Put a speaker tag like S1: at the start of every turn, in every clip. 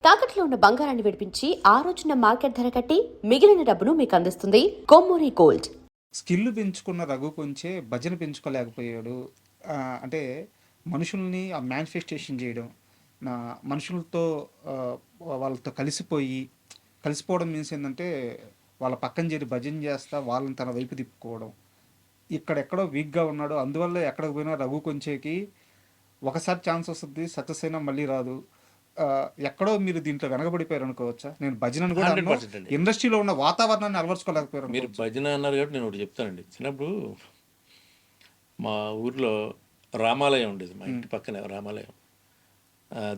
S1: తాకట్లో ఉన్న బంగారాన్ని విడిపించి ఆ రోజున మార్కెట్ ధర కట్టి మిగిలిన డబ్బును మీకు అందిస్తుంది కొమ్మూరి గోల్డ్.
S2: స్కిల్ పెంచుకున్న రఘు కొంచె భజన పెంచుకోలేకపోయాడు. అంటే మనుషుల్ని ఆ మేనిఫెస్టేషన్ చేయడం, నా మనుషులతో ఆ, వాళ్ళతో కలిసిపోవడం మీన్స్ ఏంటంటే వాళ్ళ పక్కన చేరి భజన చేస్తా వాళ్ళని తన వైపు తిప్పుకోవడం. ఇక్కడెక్కడో వీక్గా ఉన్నాడు. అందువల్ల ఎక్కడికి పోయినా రఘు కొంచెకి ఒకసారి ఛాన్స్ వస్తుంది, సక్సెస్ అయినా మళ్ళీ రాదు. ఆ, ఎక్కడో మీరు దీంట్లో వెనకబడిపోయారు అనుకోవచ్చా? నేను భజనను కూడా
S3: 100% అండి.
S2: ఇండస్ట్రీలో ఉన్న వాతావరణాన్ని అలవర్చుకోలేకపోయారు
S3: మీరు
S2: అనుకోవచ్చా?
S3: భజన అన్నారు కాబట్టి నేను ఒకటి చెప్తానండి. చిన్నప్పుడు మా ఊర్లో రామాలయం ఉండేది, మా ఇంటి పక్కనే రామాలయం.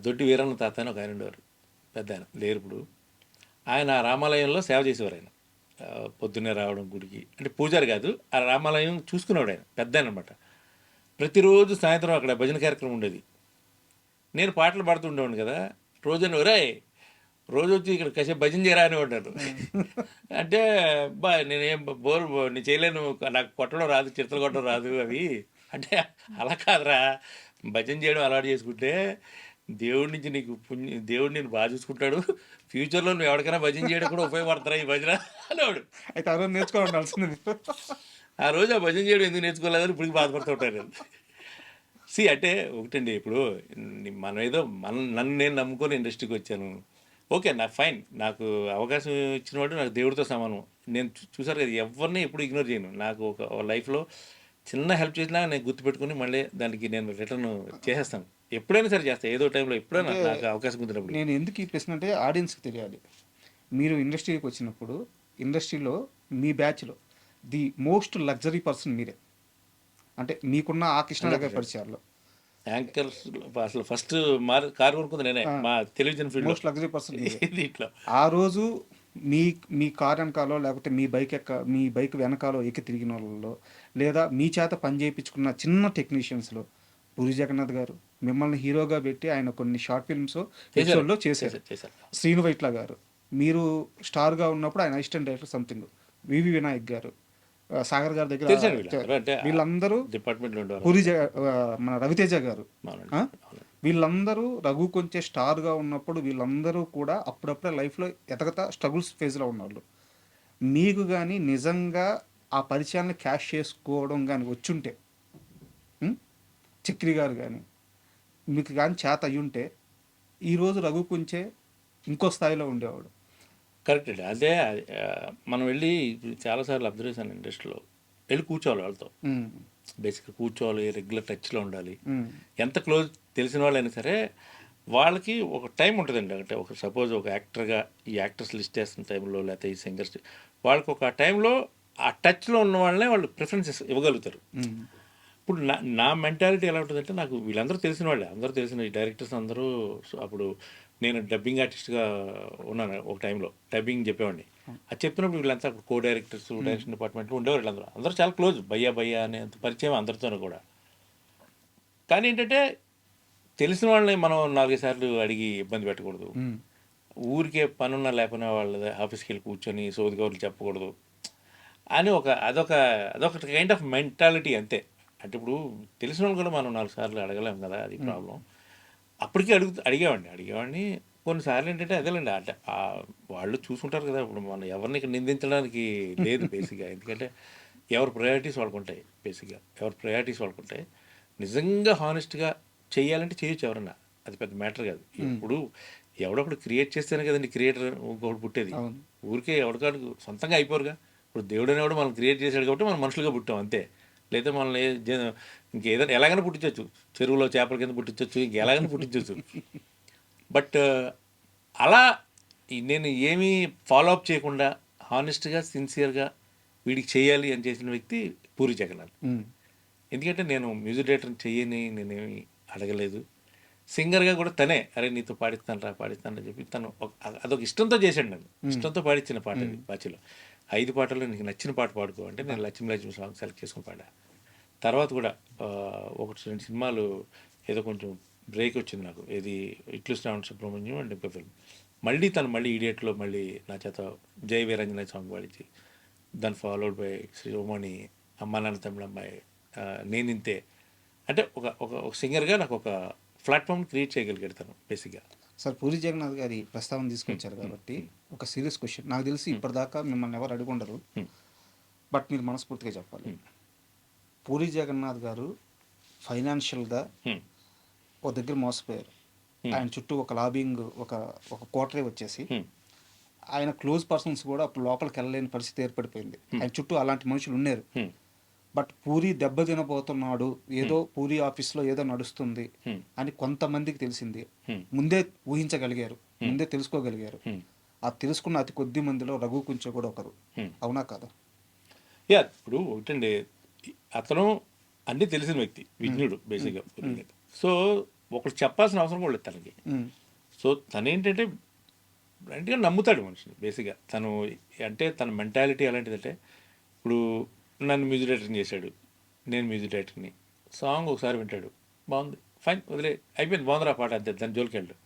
S3: దొడ్డి వీరన్న తాత అని ఒక ఆయన ఉండేవారు, పెద్ద ఆయన లేరు ఇప్పుడు. ఆయన ఆ రామాలయంలో సేవ చేసేవారు. ఆయన పొద్దున్నే రావడం గుడికి, అంటే పూజారి కాదు, ఆ రామాలయం చూసుకునేవాడు. ఆయన పెద్ద ఆయన అనమాట. ప్రతిరోజు సాయంత్రం అక్కడ భజన కార్యక్రమం ఉండేది. నేను పాటలు పాడుతూ ఉండేవాడిని కదా. రోజున ఒరేయ్, రోజు వచ్చి ఇక్కడ కాసేపు భజన చేయరా అని ఉంటారు. అంటే బా నేనేం నేను చేయలేను, నాకు కొట్టడం రాదు, చిత్రలు కొట్టడం రాదు అవి. అంటే అలా కాదురా, భజన చేయడం అలవాటు చేసుకుంటే దేవుడి నుంచి నీకు దేవుడు నేను బాగా చూసుకుంటాడు, ఫ్యూచర్లో నువ్వు ఎవరికైనా భజన చేయడం కూడా ఉపయోగపడతారా ఈ భజన అనేవాడు.
S2: అయితే అదే నేర్చుకోవాలి ఉండాల్సింది.
S3: ఆ రోజు ఆ భజన చేయడం ఎందుకు నేర్చుకోలేదని ఇప్పటికి బాధపడుతూ ఉంటాను నేను. అంటే ఒకటండి, ఇప్పుడు మనం ఏదో నన్ను నేను నమ్ముకొని ఇండస్ట్రీకి వచ్చాను, ఓకే, నాకు ఫైన్. నాకు అవకాశం ఇచ్చిన వాడు నాకు దేవుడితో సమానం. నేను చూసారు కదా, ఎవరిని ఎప్పుడు ఇగ్నోర్ చేయను. నాకు ఒక లైఫ్లో చిన్న హెల్ప్ చేసినా నేను గుర్తుపెట్టుకుని మళ్ళీ దానికి నేను రిటర్న్ చేసేస్తాను. ఎప్పుడైనా సరే చేస్తాను, ఏదో టైంలో ఎప్పుడైనా నాకు అవకాశం కుదిరినప్పుడు.
S2: నేను ఎందుకు ఈ ప్రశ్న అంటే ఆడియన్స్కి తెలియాలి. మీరు ఇండస్ట్రీకి వచ్చినప్పుడు ఇండస్ట్రీలో మీ బ్యాచ్లో ది మోస్ట్ లగ్జరీ పర్సన్ మీరే. అంటే మీకున్న ఆ కృష్ణానగర్ పరిచయాల్లో
S3: యాంకర్స్ అసలు ఫస్ట్ కారు కొనుక్కుంది నేనే, మా television field
S2: most luxury person
S3: దీంట్లో.
S2: ఆ రోజు మీ మీ కార్ వెనకాలో లేకపోతే మీ బైక్ వెనకాలో ఎక్కి తిరిగిన వాళ్ళలో, లేదా మీ చేత పని చేయించుకున్న చిన్న టెక్నీషియన్స్లో పూరి జగన్నాథ్ గారు మిమ్మల్ని హీరోగా పెట్టి ఆయన కొన్ని షార్ట్ ఫిల్మ్స్ ఎపిసోడ్లో చేశారు. శ్రీను వైట్ల గారు మీరు స్టార్గా ఉన్నప్పుడు ఆయన అసిస్టెంట్ డైరెక్టర్ సంథింగ్. వివి వినాయక్ గారు, సాగర్ గారి దగ్గర వీళ్ళందరూ,
S3: డిపార్ట్మెంట్లో
S2: మన రవితేజ గారు, వీళ్ళందరూ రఘు కొంచెం స్టార్గా ఉన్నప్పుడు వీళ్ళందరూ కూడా అప్పుడప్పుడే లైఫ్లో ఎదగతా స్ట్రగుల్స్ ఫేజ్లో ఉన్నవాళ్ళు. మీకు కానీ నిజంగా ఆ పరిచయాన్ని క్యాష్ చేసుకోవడం కానీ వచ్చుంటే, చక్రి గారు కానీ మీకు కానీ చేత అయ్యుంటే ఈరోజు రఘు కొంచెం ఇంకో స్థాయిలో ఉండేవాడు.
S3: కరెక్ట్ అండి. అదే మనం వెళ్ళి చాలాసార్లు అబ్జర్వ్ చేశాను, ఇండస్ట్రీలో వెళ్ళి కూర్చోవాలి వాళ్ళతో. బేసిక్గా కూర్చోవాలి, రెగ్యులర్ టచ్లో ఉండాలి. ఎంత క్లోజ్ తెలిసిన వాళ్ళైనా సరే వాళ్ళకి ఒక టైం ఉంటుందండి. అంటే ఒక సపోజ్ ఒక యాక్టర్గా ఈ యాక్టర్స్ లిస్ట్ చేస్తున్న టైంలో, లేకపోతే ఈ సింగర్స్, వాళ్ళకి ఒక టైంలో ఆ టచ్లో ఉన్న వాళ్ళనే వాళ్ళు ప్రిఫరెన్సెస్ ఇవ్వగలుగుతారు. ఇప్పుడు నా మెంటాలిటీ ఎలా ఉంటుందంటే, నాకు వీళ్ళందరూ తెలిసిన వాళ్ళే, అందరూ తెలిసిన ఈ డైరెక్టర్స్ అందరూ. అప్పుడు నేను డబ్బింగ్ ఆర్టిస్ట్గా ఉన్నాను ఒక టైంలో, డబ్బింగ్ చెప్పేవాడిని. అది చెప్పినప్పుడు వీళ్ళంతా కో డైరెక్టర్స్, డైరెక్షన్ డిపార్ట్మెంట్లో ఉండేవారు. వీళ్ళందరూ చాలా క్లోజ్, భయ్యా అనేంత పరిచయం అందరితోనూ కూడా. కానీ ఏంటంటే తెలిసిన వాళ్ళని మనం 4 సార్లు అడిగి ఇబ్బంది పెట్టకూడదు. ఊరికే పనున్నా లేకపోయినా వాళ్ళ ఆఫీస్కి వెళ్ళి కూర్చొని సోది కబుర్లు చెప్పకూడదు అని అదొక కైండ్ ఆఫ్ మెంటాలిటీ అంతే. అంటే ఇప్పుడు తెలిసిన వాళ్ళు కూడా మనం 4 సార్లు అడగలేము కదా, అది ప్రాబ్లం. అప్పటికే అడిగేవాడిని కొన్నిసార్లు. ఏంటంటే అదేలేండి, అంటే వాళ్ళు చూసుకుంటారు కదా. ఇప్పుడు మనం ఎవరిని ఇక్కడ నిందించడానికి లేదు బేసిక్గా. ఎందుకంటే ఎవరి ప్రయారిటీస్ వాళ్ళకు ఉంటాయి. నిజంగా హానెస్ట్గా చేయాలంటే చేయొచ్చు ఎవరన్నా, అది పెద్ద మ్యాటర్ కాదు. ఇప్పుడు ఎవడొకడు క్రియేట్ చేస్తేనే కదండి క్రియేటర్ ఇంకొకటి పుట్టేది. ఊరికే ఎవరికాడు సొంతంగా అయిపోరుగా. ఇప్పుడు దేవుడు అనేవాడు మనం క్రియేట్ చేశాడు కాబట్టి మనం మనుషులుగా పుట్టాం అంతే. లేదా మనల్ని ఇంకేదైనా ఎలాగైనా పుట్టించవచ్చు, చెరువులో చేపల కింద పుట్టించవచ్చు, ఇంకెలాగైనా పుట్టించవచ్చు. బట్ అలా నేను ఏమీ ఫాలో అప్ చేయకుండా హానెస్ట్గా సిన్సియర్గా వీడికి చేయాలి అని చేసిన వ్యక్తి పూరి జగన్నాథ్. ఎందుకంటే నేను మ్యూజిక్ డైరెక్టర్ని చెయ్యని నేనేమి అడగలేదు. సింగర్గా కూడా తనే, అరే నీతో పాడిస్తానని చెప్పి తను అదొక ఇష్టంతో చేశాడు. నన్ను ఇష్టంతో పాడించిన పాట అది. బాచిలో 5 పాటల్లో నీకు నచ్చిన పాట పాడుకో అంటే నేను లక్ష్మీ సాంగ్ సెలెక్ట్ చేసుకుని పాడా. తర్వాత కూడా 1-2 సినిమాలు ఏదో కొంచెం బ్రేక్ వచ్చింది నాకు, ఏది ఇట్లు శ్రావణ సుబ్రహ్మణ్యం అండ్ ఇంకో ఫిల్మ్. మళ్ళీ ఈడియట్లో మళ్ళీ నా చేత జై వీరంజన సాంగ్ పాడించి, దాన్ని ఫాలోడ్ బై శ్రీమణి, అమ్మా నాన్న తమిళ అమ్మాయి, నేనింతే. అంటే ఒక సింగర్గా నాకు ఒక ప్లాట్ఫామ్ క్రియేట్ చేయగలిగాడు తను బేసిక్గా.
S2: సార్ పూరి జగన్నాథ్ గారి ప్రస్తావన తీసుకొచ్చారు కాబట్టి ఒక సీరియస్ క్వశ్చన్. నాకు తెలిసి ఇప్పటిదాకా మిమ్మల్ని ఎవరు అడిగి ఉండరు, బట్ మీరు మనస్ఫూర్తిగా చెప్పాలి. పూరి జగన్నాథ్ గారు ఫైనాన్షియల్గా ఒక దగ్గర మోసపోయారు. ఆయన చుట్టూ ఒక లాబింగ్, ఒక ఒక కోటరీ వచ్చేసి ఆయన క్లోజ్ పర్సన్స్ కూడా అప్పుడు లోపలికి వెళ్ళలేని పరిస్థితి ఏర్పడిపోయింది. ఆయన చుట్టూ అలాంటి మనుషులు ఉన్నారు. బట్ పూరి దెబ్బ తినబోతున్నాడు, ఏదో పూరి ఆఫీస్లో ఏదో నడుస్తుంది అని కొంతమందికి తెలిసింది. ముందే ఊహించగలిగారు, ముందే తెలుసుకోగలిగారు. ఆ తెలుసుకున్న అతి కొద్ది మందిలో రఘు కుంచ కూడా ఒకరు. అవునా కదా?
S3: యా, ఇప్పుడు ఒకటండి, అతను అన్నీ తెలిసిన వ్యక్తి, విజ్ఞుడు బేసిక్గా. సో ఒకరు చెప్పాల్సిన అవసరం కూడా లేదు తనకి. సో తను ఏంటంటే అంటే నమ్ముతాడు మనిషిని బేసిక్గా. తను అంటే తన మెంటాలిటీ ఎలాంటిదంటే, ఇప్పుడు నన్ను మ్యూజిక్ డైరెక్టర్ని చేశాడు, నేను మ్యూజిక్ డైరెక్టర్ని, సాంగ్ ఒకసారి వింటాడు, బాగుంది, ఫైన్, వదిలే, అయిపోయింది, బాగుందిరా పాట, అంతే, దాని జోలికి వెళ్ళడు.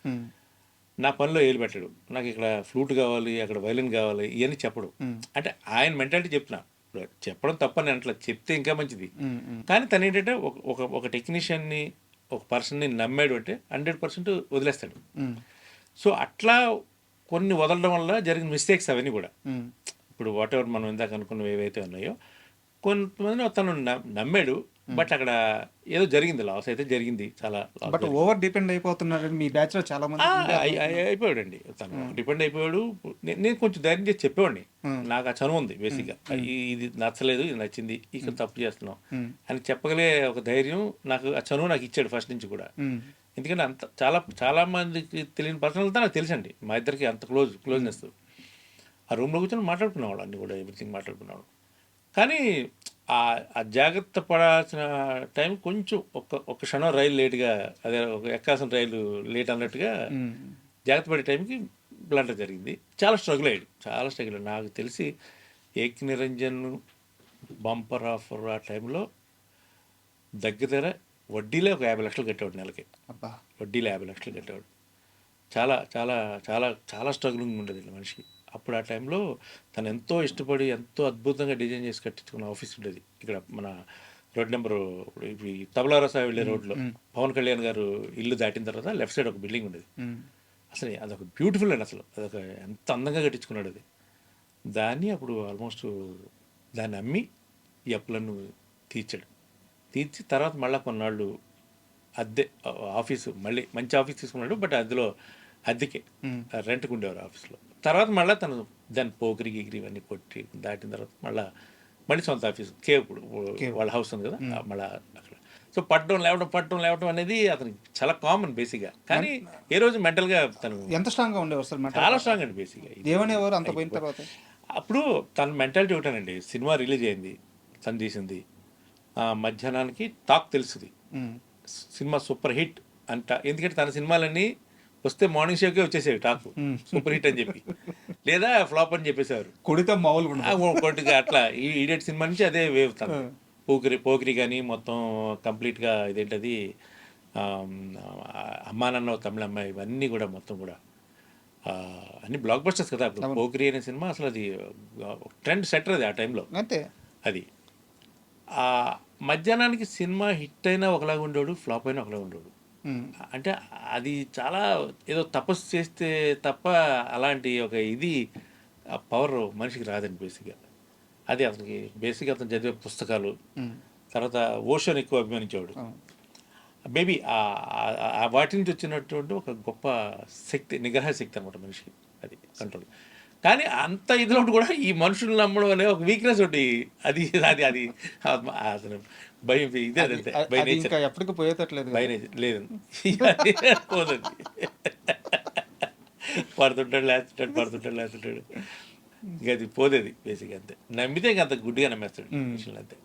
S3: నా పనిలో ఏలు పెట్టాడు, నాకు ఇక్కడ ఫ్లూట్ కావాలి, అక్కడ వైలిన్ కావాలి, ఇవన్నీ చెప్పడు. అంటే ఆయన మెంటాలిటీ చెప్తున్నా, చెప్పడం తప్పని అట్లా చెప్తే ఇంకా మంచిది. కానీ తను ఏంటంటే ఒక ఒక టెక్నీషియన్ని, ఒక పర్సన్ని నమ్మాడు అంటే 100% వదిలేస్తాడు. సో అట్లా కొన్ని వదలడం వల్ల జరిగిన మిస్టేక్స్ అవన్నీ కూడా. ఇప్పుడు వాట్ ఎవర్ మనం ఇందాక అనుకున్నవి ఏవైతే ఉన్నాయో, కొంతమంది తను నమ్మాడు, బట్ అక్కడ ఏదో జరిగింది, లాస్ అయితే జరిగింది, చాలా.
S2: బట్ ఓవర్ డిపెండ్ అయిపోతున్నాడు. మీ బ్యాచ్ లో చాలా మంది
S3: అయిపోయాడండి, తను డిపెండ్ అయిపోయాడు. నేను కొంచెం ధైర్యం చేసి చెప్పేవాడిని, నాకు ఆ చనువు ఉంది బేసిక్గా, ఇది నచ్చలేదు, ఇది నచ్చింది, ఇక్కడ తప్పు చేస్తున్నాం అని చెప్పగలిగే ఒక ధైర్యం నాకు, ఆ చనువు నాకు ఇచ్చాడు ఫస్ట్ నుంచి కూడా. ఎందుకంటే అంత చాలా మందికి తెలియని పర్సనల్తో నాకు తెలుసండి, మా ఇద్దరికి అంత క్లోజ్నెస్. ఆ రూమ్లో కూర్చొని మాట్లాడుకునేవాళ్ళు, అన్నీ కూడా ఎవ్రీథింగ్ మాట్లాడుకునేవాడు. కానీ ఆ జాగ్రత్త పడాల్సిన టైం కొంచెం ఒక క్షణం రైలు లేట్గా, అదే ఒక ఎక్కాల్సిన రైలు లేట్ అన్నట్టుగా జాగ్రత్త పడే టైంకి బ్లండర్ జరిగింది. చాలా స్ట్రగుల్ అయ్యాడు, చాలా స్ట్రగుల్. నాకు తెలిసి ఏక్ నిరంజన్ బంపర్ ఆఫర్ ఆ టైంలో దగ్గర వడ్డీలే ఒక 50 లక్షలు కట్టేవాడు నెలకి. వడ్డీలో 50 లక్షలు కట్టేవాడు. చాలా చాలా చాలా చాలా స్ట్రగులింగ్ ఉండేది మనిషికి. అప్పుడు ఆ టైంలో తను ఎంతో ఇష్టపడి, ఎంతో అద్భుతంగా డిజైన్ చేసి కట్టించుకున్న ఆఫీస్ ఉండేది ఇక్కడ మన రోడ్ నెంబరు, ఇప్పుడు ఈ తబలారసా వెళ్ళే రోడ్లో పవన్ కళ్యాణ్ గారు ఇల్లు దాటిన తర్వాత లెఫ్ట్ సైడ్ ఒక బిల్డింగ్ ఉండేది. అసలు అదొక బ్యూటిఫుల్ అండి, అసలు అదొక ఎంత అందంగా కట్టించుకున్నాడు అది. దాన్ని అప్పుడు ఆల్మోస్ట్ దాన్ని అమ్మి ఈ అప్పులను తీర్చి తర్వాత మళ్ళీ కొన్నాళ్ళు అద్దె ఆఫీసు, మళ్ళీ మంచి ఆఫీస్ తీసుకున్నాడు, బట్ అందులో అద్దెకే, రెంట్కి ఉండేవారు ఆఫీస్లో. తర్వాత మళ్ళీ తను దాన్ని పోకిరి గిగిరి ఇవన్నీ కొట్టి దాటిన తర్వాత మళ్ళీ సొంత ఆఫీస్ కేవ్, వాళ్ళ హౌస్ ఉంది కదా, మళ్ళీ అక్కడ. సో పట్టడం లేవడం అనేది అతనికి చాలా కామన్ బేసిక్గా. కానీ ఏ రోజు మెంటల్గా తను
S2: ఎంత స్ట్రాంగ్గా ఉండేవారు సార్?
S3: చాలా స్ట్రాంగ్ అండి బేసిక్గా.
S2: ఏమనేవారు అంత పోయిన తర్వాత?
S3: అప్పుడు తన మెంటాలిటీ ఒకటేనండి, సినిమా రిలీజ్ అయింది, తను తీసింది, మధ్యాహ్నానికి టాక్ తెలుస్తుంది, సినిమా సూపర్ హిట్ అంట. ఎందుకంటే తన సినిమాలన్నీ వస్తే మార్నింగ్ షోకే వచ్చేసేవి టాక్, సూపర్ హిట్ అని చెప్పి, లేదా ఫ్లాప్ అని చెప్పేసేవారు.
S2: కొడితే
S3: కొద్దిగా అట్లా ఈ ఈడియట్ సినిమా నుంచి అదే వేవ్. తను పోకిరి కానీ మొత్తం కంప్లీట్గా ఇదేంటది, అమ్మా నాన్న తమిళ అమ్మాయి, ఇవన్నీ కూడా మొత్తం కూడా అన్ని బ్లాక్ బస్టర్స్ కదా. ఇప్పుడు పోకిరి అనే సినిమా అసలు అది ట్రెండ్ సెటర్ అది ఆ టైంలో.
S2: అంతే.
S3: అది మధ్యాహ్నానికి సినిమా హిట్ అయినా ఒకలాగా ఉండేవాడు, ఫ్లాప్ అయినా ఒకలాగా ఉండేవాడు. అంటే అది చాలా ఏదో తపస్సు చేస్తే తప్ప అలాంటి ఒక ఇది పవర్ మనిషికి రాదండి బేసిక్గా. అది అతనికి బేసిక్గా అతను చదివే పుస్తకాలు, తర్వాత ఓషోని ఎక్కువ అభిమానించేవాడు. మేబీ వాటి నుంచి వచ్చినటువంటి ఒక గొప్ప శక్తి, నిగ్రహ శక్తి అనమాట మనిషికి, అది కంట్రోల్. కానీ అంత ఇదిలో కూడా ఈ మనుషులు నమ్మడం అనే ఒక వీక్నెస్ ఒకటి, అది అసలు భయం, ఇదే అంతే, బై నేచర్.
S2: ఎప్పటికీ పోయేటట్లేదు,
S3: బై నేచర్ లేదు, పోదండి. పడుతుంటాడు లేస్తుంటాడు, ఇంకా అది పోదేది బేసిక్గా. అంతే, నమ్మితే ఇంకా అంత గుడ్డిగా నమ్మేస్తాడు మనుషులు, అంతే.